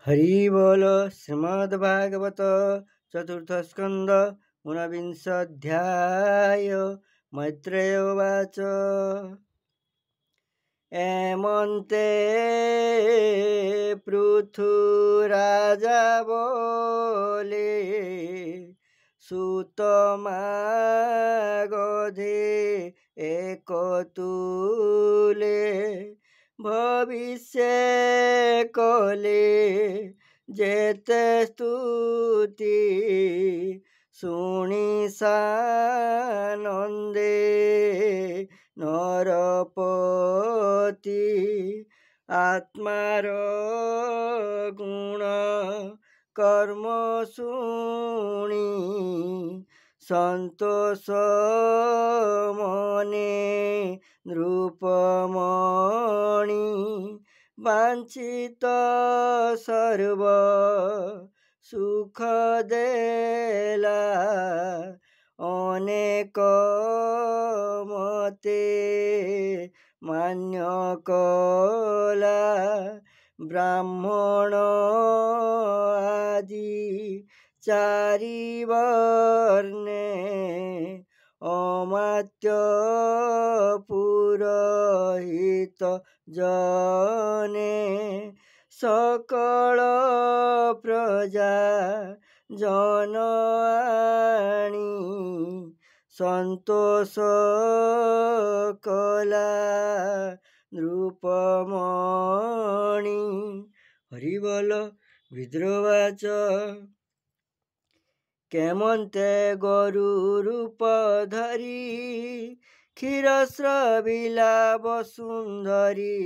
हरि बोल। श्रीमद्भागवत चतुर्थ स्कंद ऊनविंशाध्याय। मैत्रेय उवाच। एमन्ते पृथुराजा बोले सुतमागधे एकतुले भविष्य कले जेते स्तुति शुणी सानंदे नरपति आत्मार गुण कर्म शुणी संतोष मने नृपमणि वांछित सर्व सुख देला अनेक मते मान्य कला ब्राह्मण आदि चारि वर्णे अमात्य पुरोहित जने सकल प्रजा जन आणी संतोष कला नृपमणि। हरिबोल। विद्रोवाच। केमन्ते गरु रूप धरी क्षीरस्रविला वसुंधरी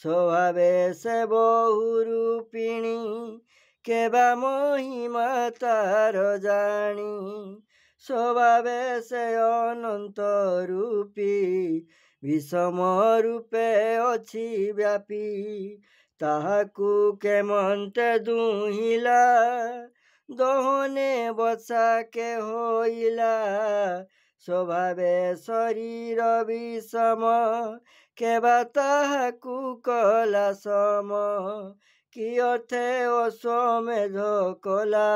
स्वभावे से बहुरूपिणी केबा महिमा तार जानी स्वभावे से अनंत रूपी विषम रूपे अछि व्यापी ताहाकु केमन्ते दुहिला दोहने बसा के होइला स्वभावे शरीर विषम केबा ताहाकु कला सम कि अर्थे अश्वमेध कला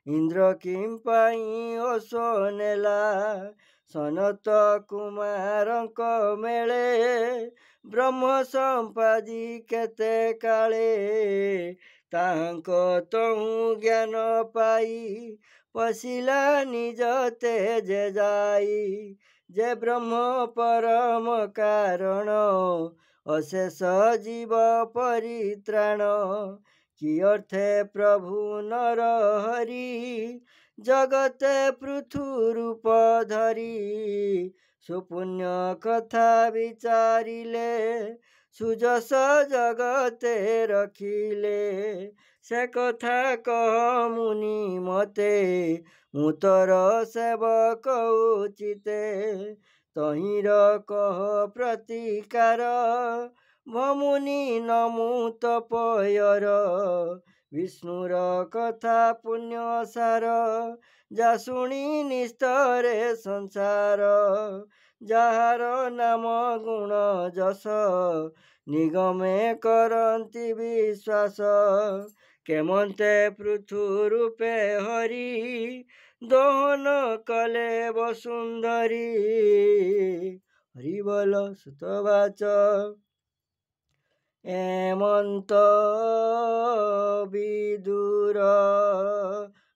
इंद्र किं पाई अश्वनेला सनत कुमारंक मेले ब्रह्म संपादी केते काले तांक तहु ज्ञान पाई पशिला निज तेज जाई जे ब्रह्म परम कारण अशेष जीव परित्राण कि अर्थे प्रभु नर हरि जगते पृथु रूप धरी सुपुण्य कथा विचारिले सुजस जगते रखिले से कथा कह मुनि मते मुतर सेवक उचिते तहिर कह प्रतिकार भमुनि नमु तपयर विष्णुर कथा पुण्यसार जा शुणी निस्तरे संसार जाहार नाम गुण जस निगमे करन्ति विश्वास केमन्ते पृथु रूपे हरि दोहन कले वसुंधरी। हरिबोल। सुतवाच। एमंत विदुर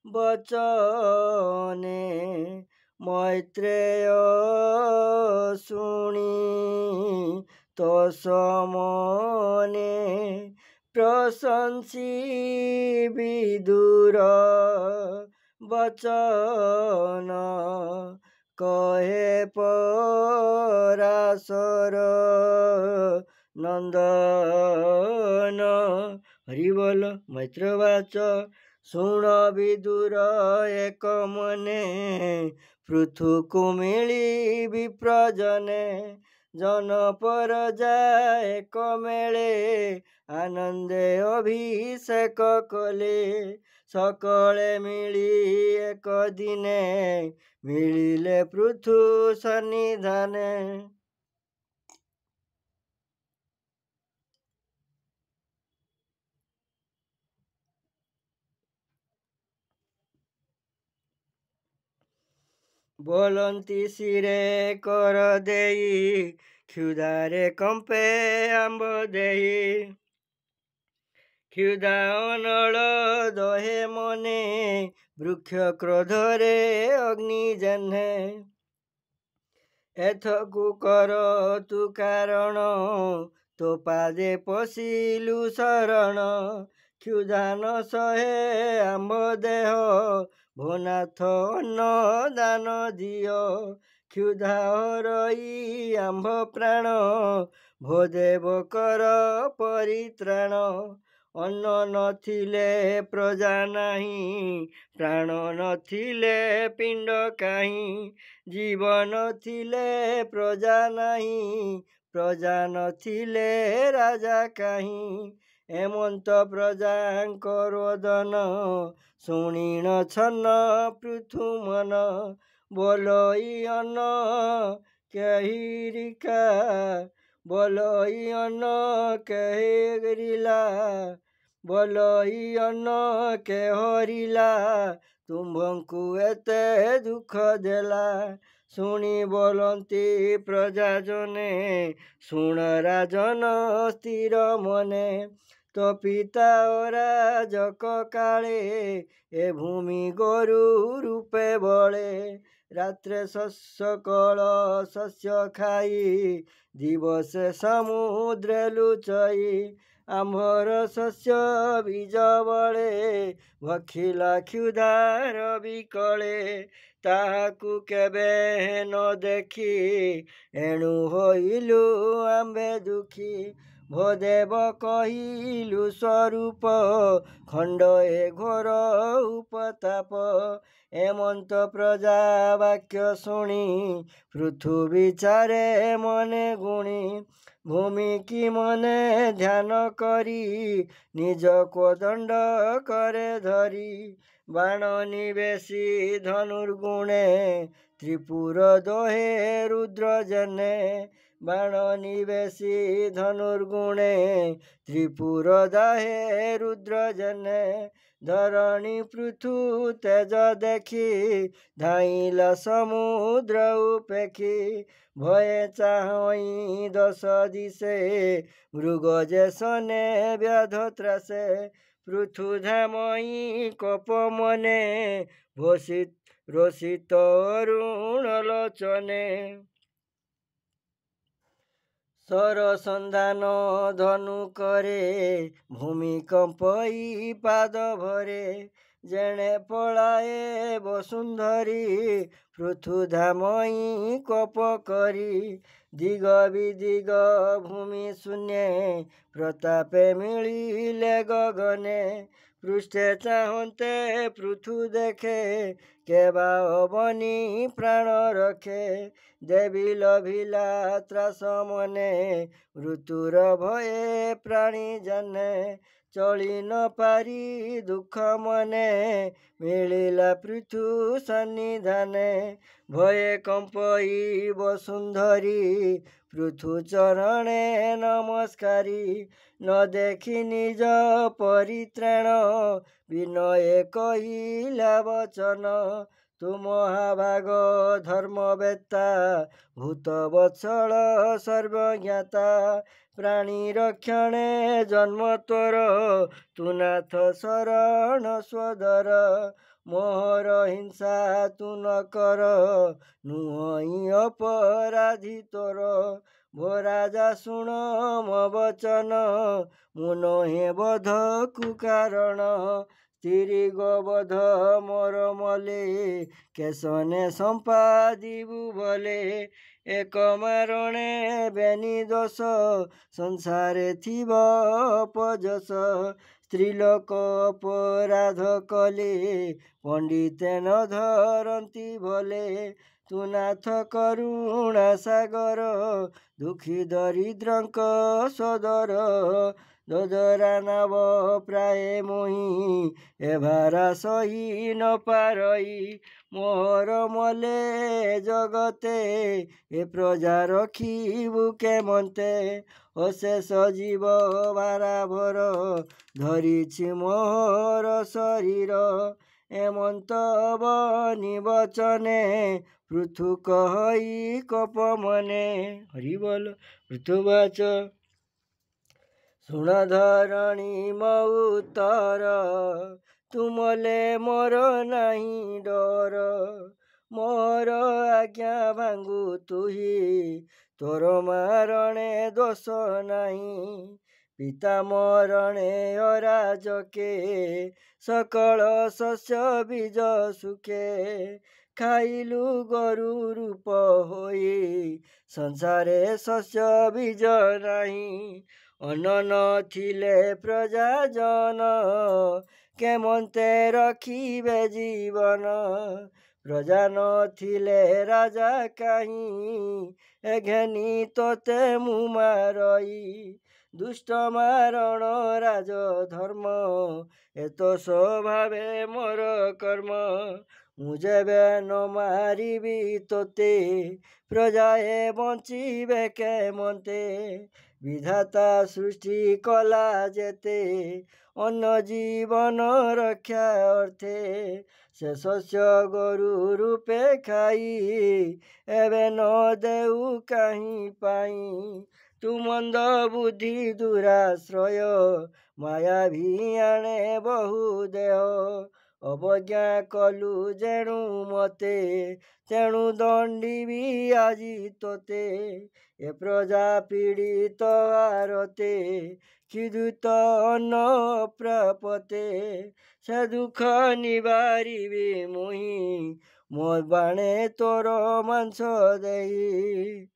वचने मैत्रेय शुणी तोषमने प्रशंसी विदुर वचन कहे पराशर नंदन। हरिबोल। मैत्रेयवाच। शुण विदुर एक मने पृथु कुमिली विप्रजने जन पर जाए कमेले आनंदे अभिषेक कले सकले मिली एक दिने मिलिले पृथु सन्निधाने। ବୋଲନ୍ତି ଶିରେ କର ଦେଇ କ୍ଷୁଧାରେ କମ୍ପେ ଆମ୍ବ ଦେଇ କ୍ଷୁଧା ଅନଳ ଦହେ ମନେ ବୃକ୍ଷ କ୍ରୋଧରେ ଅଗ୍ନି ଜହ୍ନେ ଏଥକୁ କର ତୁ କାରଣ ତୋ ପାଦେ ପଶିଲୁ ଶରଣ କ୍ଷୁଧା ନ ସହେ ଆମ୍ବ ଦେହ ଭୋନାଥ ଅନ୍ନ ଦାନ ଦିଅ କ୍ଷୁଧା ହରଇ ଆମ୍ଭ ପ୍ରାଣ ଭୋଦେବ କର ପରିତ୍ରାଣ ଅନ୍ନ ନଥିଲେ ପ୍ରଜା ନାହିଁ ପ୍ରାଣ ନଥିଲେ ପିଣ୍ଡ କାହିଁ ଜୀବନ ଥିଲେ ପ୍ରଜା ନାହିଁ ପ୍ରଜା ନଥିଲେ ରାଜା କାହିଁ ଏମନ୍ତ ପ୍ରଜାଙ୍କ ରୋଦନ ଶୁଣିଣ ଛନ୍ନ ପୃଥୁ ମନ ବୋଲଇ ଅନ୍ନ କେହିରିକା ବୋଲଇ ଅନ୍ନ କେହିରିଲା ବୋଲଇ ଅନ୍ନ କେହରିଲା ତୁମ୍ଭଙ୍କୁ ଏତେ ଦୁଃଖ ଦେଲା ଶୁଣି ବୋଲନ୍ତି ପ୍ରଜାଜନେ ଶୁଣ ରାଜନ ସ୍ଥିର ମନେ ତ ପିତା ରାଜକ କାଳେ ଏ ଭୂମି ଗୋରୁ ରୂପେ ବଳେ ରାତ୍ରେ ସକଳ ଶସ୍ୟ ଖାଇ ଦିବସେ ସମୁଦ୍ରେ ଲୁଚଇ ଆମ୍ଭର ଶସ୍ୟ ବୀଜ ବଳେ ଭଖିଲା କ୍ଷୁଧାର ବିକଳେ ତାହାକୁ କେବେ ନ ଦେଖି ଏଣୁ ହୋଇଲୁ ଆମ୍ଭେ ଦୁଃଖୀ ଭୋଦେବ କହିଲୁ ସ୍ୱରୂପ ଖଣ୍ଡ ଏ ଘୋର ଉପତାପ ଏମନ୍ତ ପ୍ରଜା ବାକ୍ୟ ଶୁଣି ପୃଥୁବୀ ଚାରେ ମନେ ଗୁଣି ଭୂମି କି ମନେ ଧ୍ୟାନ କରି ନିଜ କୋଦଣ୍ଡ କରେ ଧରି ବାଣ ନିବେଶୀ ଧନୁର୍ଗୁଣେ ତ୍ରିପୁର ଦୋହେ ରୁଦ୍ର ଜନେ ବାଣ ନିବେଶୀ ଧନୁର୍ଗୁଣେ ତ୍ରିପୁର ଦାହେ ରୁଦ୍ର ଜନେ ଧରଣୀ ପୃଥୁ ତେଜ ଦେଖି ଧାଇଁଲା ସମୁଦ୍ର ଉପେକ୍ଷୀ ଭୟେ ଚାହଇଁ ଦଶ ଦିଶେ ମୃଗ ଯେସନେ ବ୍ୟାଧ ତ୍ରାସେ ପୃଥୁ ଧାମଇ କୋପ ମନେ ରୋଷିତ ଅରୁଣ ଲୋଚନେ ସରସନ୍ଧାନ ଧନୁ କରେ ଭୂମିକମ୍ପଇ ପାଦ ଭରେ ଯେଣେ ପଳାଏ ବସୁନ୍ଧରୀ ପୃଥୁ ଧାମଇ କୋପ କରି ଦିଗ ବିଦିଗ ଭୂମି ଶୂନ୍ୟେ ପ୍ରତାପେ ମିଳିଲେ ଗଗନେ ପୃଷ୍ଠେ ଚାହନ୍ତେ ପୃଥୁ ଦେଖେ କେବା ଅବନି ପ୍ରାଣ ରଖେ ଦେବୀ ଲଭିଲା ତ୍ରାସ ମନେ ଋତୁର ଭୟେ ପ୍ରାଣୀ ଜାନେ ଚଳି ନ ପାରି ଦୁଃଖ ମନେ ମିଳିଲା ପୃଥୁ ସନ୍ନିଧାନେ ଭୟେ କମ୍ପଇ ବସୁନ୍ଧରୀ ପୃଥୁ ଚରଣେ ନମସ୍କାରୀ ନ ଦେଖି ନିଜ ପରିତ୍ରାଣ ବିନୟେ କହିଲା ବଚନ ତୁ ମହାଭାଗ ଧର୍ମବେତ୍ତା ଭୂତ ବତ୍ସଳ ସର୍ବଜ୍ଞାତା ପ୍ରାଣୀ ରକ୍ଷଣେ ଜନ୍ମ ତୋର ତୁ ନାଥ ଶରଣ ସ୍ୱଦର ମୋହର ହିଂସା ତୁ ନ କର ନୁହଁ ଅପରାଧୀ ତୋର ଭୋ ରାଜା ଶୁଣ ମୋ ବଚନ ମୁଁ ନୁହେଁ ବଧକୁ କାରଣ ସ୍ତ୍ରୀ ଗୋବଧ ମୋର ମଲେ କେଶନେ ସମ୍ପାଦିବୁ ବଲେ ଏକ ମାରଣେ ବେନି ଦୋଷ ସଂସାରେ ଥିବ ଅପଯଶ ସ୍ତ୍ରୀଲୋକ ଅପରାଧ କଲେ ପଣ୍ଡିତେ ନ ଧରନ୍ତି ଭଲେ ତୁ ନାଥ କରୁଣା ସାଗର ଦୁଃଖୀ ଦରିଦ୍ରଙ୍କ ସୋଦର ଦୋଦରା ନାବ ପ୍ରାୟ ମୋହି ଏଭାରା ସହି ନ ପାରଇ ମୋହର ମଲେ ଜଗତେ ଏ ପ୍ରଜା ରଖିବୁ କେମନ୍ତେ ଅଶେଷ ଜୀବ ବାରାଭର ଧରିଛି ମୋହର ଶରୀର ଏମନ୍ତ ବନି ବଚନେ ପୃଥୁକ ହୋଇ କପ ମନେ। ହରିବୋଲ। ପୃଥୁବାଚ ଶୁଣ ଧରଣୀ ମୋ ଉତ୍ତର, ତୁମଲେ ମୋର ନାହିଁ ଡର। ମୋର ଆଜ୍ଞା ଭାଙ୍ଗୁ ତୁହି, ତୋର ମାରଣେ ଦୋଷ ନାହିଁ। ପିତା ମରଣେ ଅରାଜକେ, ସକଳ ଶସ୍ୟ ବୀଜ ସୁଖେ। ଖାଇଲୁ ଗୋରୁ ରୂପ ହୋଇ, ସଂସାରେ ଶସ୍ୟ ବୀଜ ନାହିଁ। ଅନ୍ନ ନଥିଲେ ପ୍ରଜାଜନ, କେମନ୍ତେ ରଖିବେ ଜୀବନ। ପ୍ରଜା ନଥିଲେ ରାଜା କାହିଁ, ଏଘେନି ତୋତେ ମୁଁ ମାରଇ। ଦୁଷ୍ଟ ମାରଣ ରାଜ ଧର୍ମ, ଏତ ସ୍ୱଭାବେ ମୋର କର୍ମ। ମୁଁ ଯେବେ ନ ମାରିବି ତୋତେ, ପ୍ରଜାଏ ବଞ୍ଚିବେ କେମନ୍ତେ। ବିଧାତା ସୃଷ୍ଟି କଲା ଯେତେ, ଅନ୍ନ ଜୀବନ ରକ୍ଷା ଅର୍ଥେ। ସେ ଶସ୍ୟ ଗୋରୁ ରୂପେ ଖାଇ, ଏବେ ନ ଦେଉ କାହିଁ ପାଇଁ। ତୁ ମନ୍ଦ ବୁଦ୍ଧି ଦୁରାଶ୍ରୟ, ମାୟା ଭିଆଣେ ବହୁ ଦେହ। ଅବଜ୍ଞା କଲୁ ଯେଣୁ ମତେ, ତେଣୁ ଦଣ୍ଡିବି ଆଜି ତୋତେ। ଏ ପ୍ରଜା ପୀଡ଼ିତ ଆରତେ, କ୍ଷୁଧିତ ଅନ୍ନ ପ୍ରାପତେ। ସେ ଦୁଃଖ ନିବାରିବି ମୁହିଁ, ମୋ ବାଣେ ତୋର ମାଂସ ଦେଇ।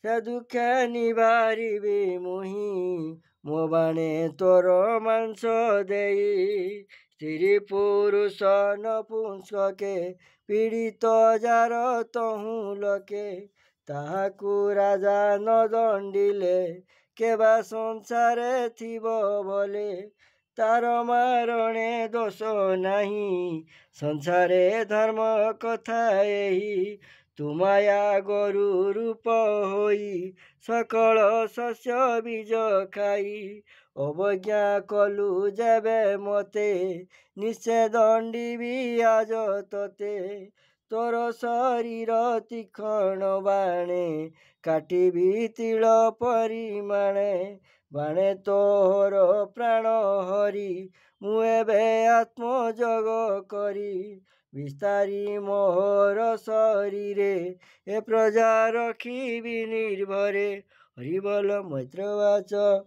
ସେ ଦୁଃଖ ନିବାରିବି ମୁହିଁ, ମୋ ବାଣେ ତୋର ମାଂସ ଦେଇ। ସ୍ତ୍ରୀ ପୁରୁଷ ନପୁଂସକେ, ପୀଡ଼ିତ ଯାର ତହୁଁ ଲୋକେ। ତାହାକୁ ରାଜା ନ ଦଣ୍ଡିଲେ, କେବା ସଂସାରେ ଥିବ ଭଲେ। ତାର ମାରଣେ ଦୋଷ ନାହିଁ, ସଂସାରେ ଧର୍ମ କଥା ଏହି। ତୁ ମାୟା ଗୋରୁ ରୂପ ହୋଇ, ସକଳ ଶସ୍ୟ ବୀଜ ଖାଇ। ଅବଜ୍ଞା କଲୁ ଯେବେ ମତେ, ନିଶ୍ଚେ ଦଣ୍ଡିବି ଆଜ ତୋତେ। ତୋର ଶରୀର ତୀକ୍ଷ୍ଣ ବାଣେ, କାଟିବି ତିଳ ପରିମାଣେ। ବାଣେ ତୋର ପ୍ରାଣ ହରି, ମୁଁ ଏବେ ଆତ୍ମଯୋଗ କରି। ବିସ୍ତାରି ମୋହର ଶରୀରେ, ଏ ପ୍ରଜା ରଖିବି ନିର୍ଭରେ। ହରିବୋଲ। ମୈତ୍ରବାଚ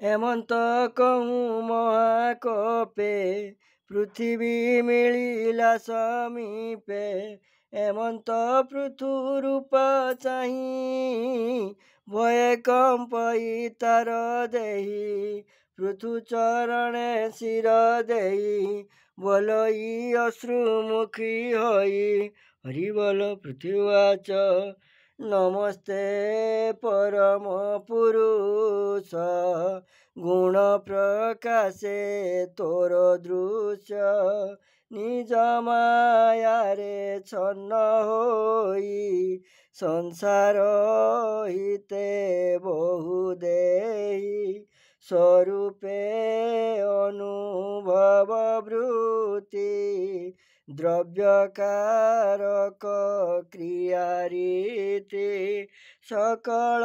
ଏମନ୍ତ କହୁଁ ମହାକୋପେ, ପୃଥିବୀ ମିଳିଲା ସମୀପେ। ଏମନ୍ତ ପୃଥୁ ରୂପ ଚାହିଁ, ଭୟେ କମ୍ପଇ ତାର ଦେହି। ପୃଥୁ ଚରଣେ ଶିର ଦେଇ, ବୋଲଇ ଅଶ୍ରୁମୁଖୀ ହୋଇ। ହରିବୋଲ। ପୃଥୁବାଚ ନମସ୍ତେ ପରମ ପୁରୁଷ, ଗୁଣ ପ୍ରକାଶେ ତୋର ଦୃଶ୍ୟ। ନିଜ ମାୟାରେ ଛନ୍ନ ହୋଇ, ସଂସାର ହିତେ ବହୁ ଦେଇ। ସ୍ୱରୂପେ ଅନୁଭବ ବୃତ୍ତି, ଦ୍ରବ୍ୟ କାରକ କ୍ରିୟା ରୀତି। ସକଳ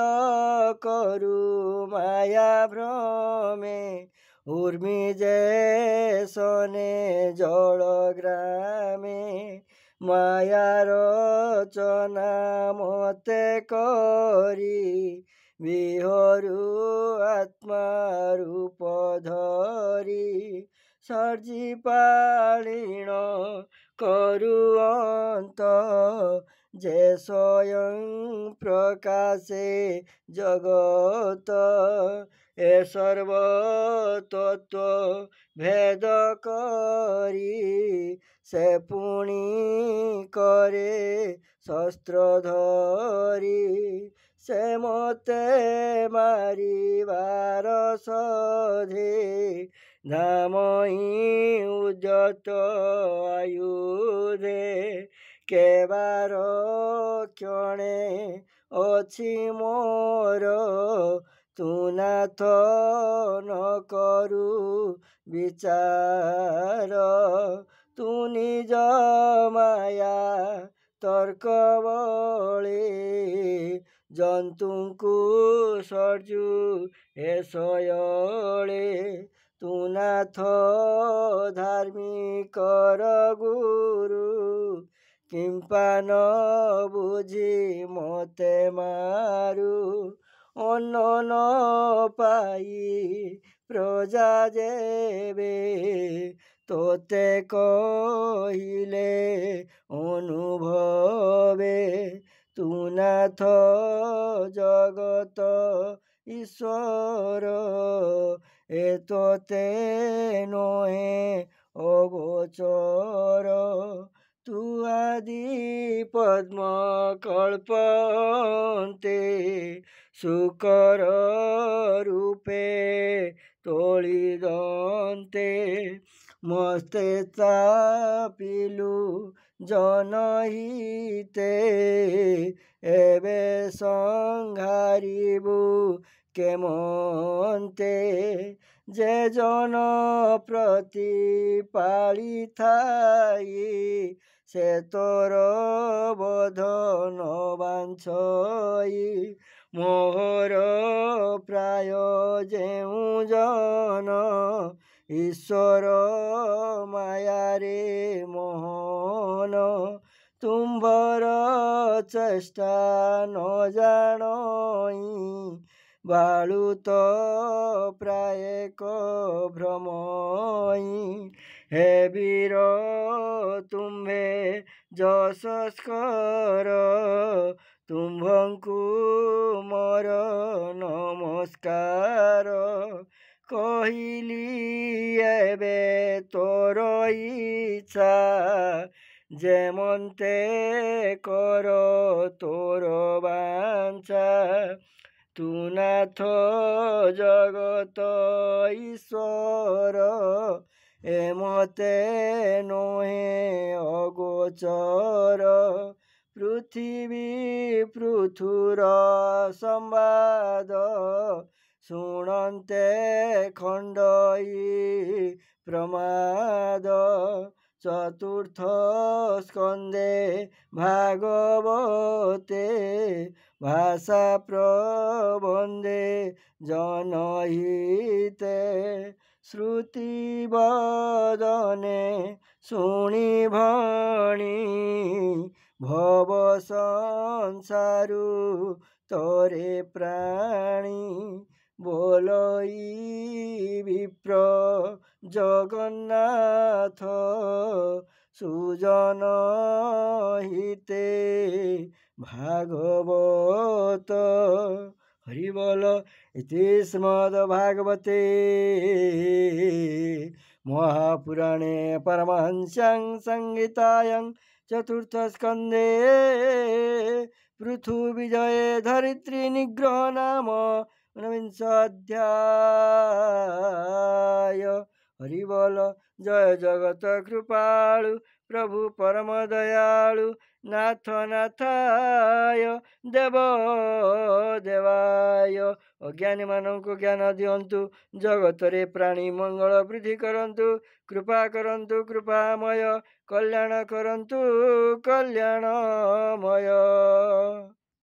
କରୁ ମାୟା ଭ୍ରମେ, ଉର୍ମି ଯେ ଶନେ ଜଳ ଗ୍ରାମେ। ମାୟା ରଚନା ମତେ କରି, ବିହରୁ ଆତ୍ମା ରୂପ ଧରି। ସର୍ଜି ପାଳିଣ କରୁ ଅନ୍ତ, ଯେ ସ୍ୱୟଂ ପ୍ରକାଶେ ଜଗତ। ଏ ସର୍ବ ତତ୍ତ୍ୱ ଭେଦ କରି, ସେ ପୁଣି କରେ ଶସ୍ତ୍ର ଧରି। ସେ ମତେ ମାରିବାର ସଧେ, ଧାମହିଁ ଉଦ୍ୟତ ଆୟୁଧେ। କେବାର କ୍ଷଣେ ଅଛି ମୋର, ତୁ ନାଥ ନ କରୁ ବିଚାର। ତୁ ନିଜ ମାୟା ତର୍କ ବଳେ ଜନ୍ତୁଙ୍କୁ ସର୍ଜୁ ଏ ଶୟଳେ ତୁ ନାଥ ଧାର୍ମିକର ଗୁରୁ କିମ୍ପା ନ ବୁଝି ମତେ ମାରୁ ଅନ୍ନ ନ ପାଇ ପ୍ରଜା ଯେବେ ତୋତେ କହିଲେ ଅନୁଭବେ ତୁ ନାଥ ଜଗତ ଈଶ୍ୱର ଏ ତୋତେ ନୁହେଁ ଅଗୋଚର ତୁ ଆଦି ପଦ୍ମ କଳ୍ପନ୍ତେ ଶୁକର ରୂପେ ତୋଳିଦନ୍ତେ ମସ୍ତେ ଚାପିଲୁ ଜନହିତେ ଏବେ ସଂହାରିବୁ କେମନ୍ତେ ଯେ ଜନ ପ୍ରତି ପାଳିଥାଇ ସେ ତୋର ବଧନ ବାଞ୍ଛଇ ମୋହର ପ୍ରାୟ ଯେଉଁ ଜନ ଈଶ୍ୱର ମାୟାରେ ମୋହନ ତୁମ୍ଭର ଚେଷ୍ଟା ନ ଜାଣଇ ବାଳୁତ ପ୍ରାୟେକ ଭ୍ରମଇ ହେ ବୀର ତୁମ୍ଭେ ଯଶସ୍କର ତୁମ୍ଭଙ୍କୁ ମୋର ନମସ୍କାର କହିଲି ଏବେ ତୋର ଇଚ୍ଛା ଯେମନ୍ତେ କର ତୋର ବାଞ୍ଛା ତୁ ନାଥ ଜଗତ ଈଶ୍ୱର ଏ ମତେ ନୁହେଁ ଅଗୋଚର ପୃଥିବୀ ପୃଥୁର ସମ୍ବାଦ ଶୁଣନ୍ତେ ଖଣ୍ଡଇ ପ୍ରମାଦ ଚତୁର୍ଥ ସ୍କନ୍ଧେ ଭାଗବତେ ଭାଷା ପ୍ରବନ୍ଧେ ଜନହିତେ ଶ୍ରୁତି ବଦନେ ଶୁଣି ଭଣି ଭବ ସଂସାରୁ ତୋରେ ପ୍ରାଣୀ ବୋଲଇ ବିପ୍ର ଜଗନ୍ନାଥ ସୁଜନ ହିତେ ଭାଗବତ ହରି ବୋଲ ଇତି ଶ୍ରୀମଦ୍ଭାଗବତେ ମହାପୁରାଣେ ପରମହଂସ୍ୟାଂ ସଂହିତାୟାଂ ଚତୁର୍ଥସ୍କନ୍ଧे ପୃଥୁବିଜये ଧରିତ୍ରୀ ନିଗ୍ରହ ନାମ ঊনবিଂଶ ଅଧ୍ୟାୟ ହରି ବୋଲ ଜୟ ଜଗତ କୃପାଳୁ ପ୍ରଭୁ ପରମ ଦୟାଳୁ ନାଥ ନାଥାୟ ଦେବ ଦେବାୟ ଅଜ୍ଞାନୀମାନଙ୍କୁ ଜ୍ଞାନ ଦିଅନ୍ତୁ ଜଗତରେ ପ୍ରାଣୀ ମଙ୍ଗଳ ବୃଦ୍ଧି କରନ୍ତୁ କୃପା କରନ୍ତୁ କୃପାମୟ କଲ୍ୟାଣ କରନ୍ତୁ କଲ୍ୟାଣମୟ।